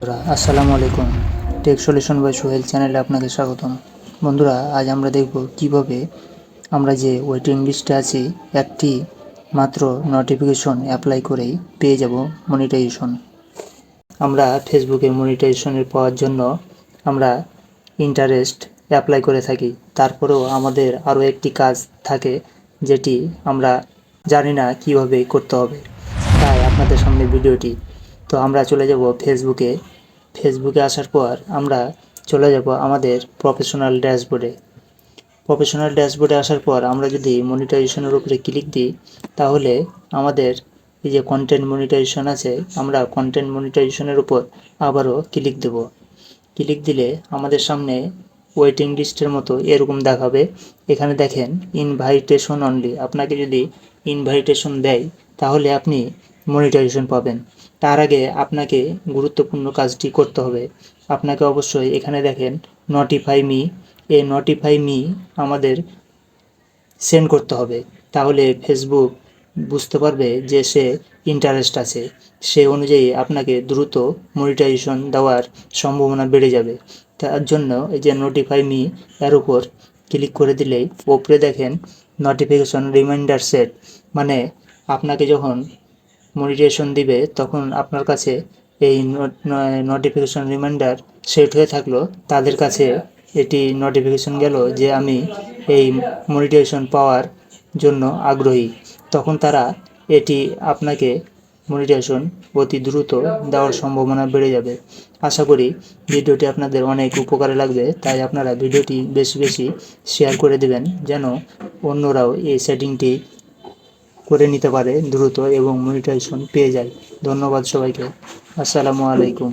আসসালামু আলাইকুম। Take solution by Sohel চ্যানেলে আপনাকে স্বাগতম। বন্ধুরা, আজ আমরা দেখব কিভাবে আমরা যে ওয়েটিং লিস্টে আছি একটি মাত্র নোটিফিকেশন অ্যাপ্লাই করেই পেয়ে যাব মনিটাইজেশন। আমরা ফেসবুকে মনিটাইজেশনের পাওয়ার জন্য আমরা ইন্টারেস্ট অ্যাপ্লাই করে থাকি, তারপরেও আমাদের আরও একটি কাজ থাকে যেটি আমরা জানি না কিভাবে করতে হবে, তাই আপনাদের সামনে ভিডিওটি। তো আমরা চলে যাব ফেসবুকে আসার পর আমরা চলে যাব আমাদের প্রফেশনাল ড্যাশবোর্ডে আসার পর আমরা যদি মনিটাইজেশনের উপরে ক্লিক দিই, তাহলে আমাদের এই যে কন্টেন্ট মনিটাইজেশন আছে, আমরা কন্টেন্ট মনিটাইজেশনের উপর আবারও ক্লিক দেব। ক্লিক দিলে আমাদের সামনে ওয়েটিং লিস্টের মতো এরকম দেখাবে। এখানে দেখেন ইনভাইটেশন অনলি, আপনাকে যদি ইনভাইটেশন দেয় তাহলে আপনি মনিটাইজেশন পাবেন। তার আগে আপনাকে গুরুত্বপূর্ণ কাজটি করতে হবে। আপনাকে অবশ্যই এখানে দেখেন নোটিফাই মি, এই নোটিফাই মি আমাদের সেন্ড করতে হবে, তাহলে ফেসবুক বুঝতে পারবে যে সে ইন্টারেস্ট আছে, সে অনুযায়ী আপনাকে দ্রুত মনিটাইজেশন দেওয়ার সম্ভাবনা বেড়ে যাবে। তার জন্য এই যে নোটিফাই মি এর উপর ক্লিক করে দিলেই ওপরে দেখেন নোটিফিকেশন রিমাইন্ডার সেট, মানে আপনাকে যখন মনিটাইজেশন দিবে তখন আপনার কাছে এই নোটিফিকেশন রিমাইন্ডার সেট হয়ে থাকলো, তাদের কাছে এটি নোটিফিকেশন গেল যে আমি এই মনিটাইজেশন পাওয়ার জন্য আগ্রহী। তখন তারা এটি আপনাকে মনিটাইজেশন অতি দ্রুত দেওয়ার সম্ভাবনা বেড়ে যাবে। আশা করি ভিডিওটি আপনাদের অনেক উপকারে লাগবে, তাই আপনারা ভিডিওটি বেশি বেশি শেয়ার করে দেবেন যেন অন্যরাও এই সেটিংটি করে নিতে পারে দ্রুত এবং মনিটাইজেশন পেয়ে যায়। ধন্যবাদ সবাইকে। আসসালামু আলাইকুম।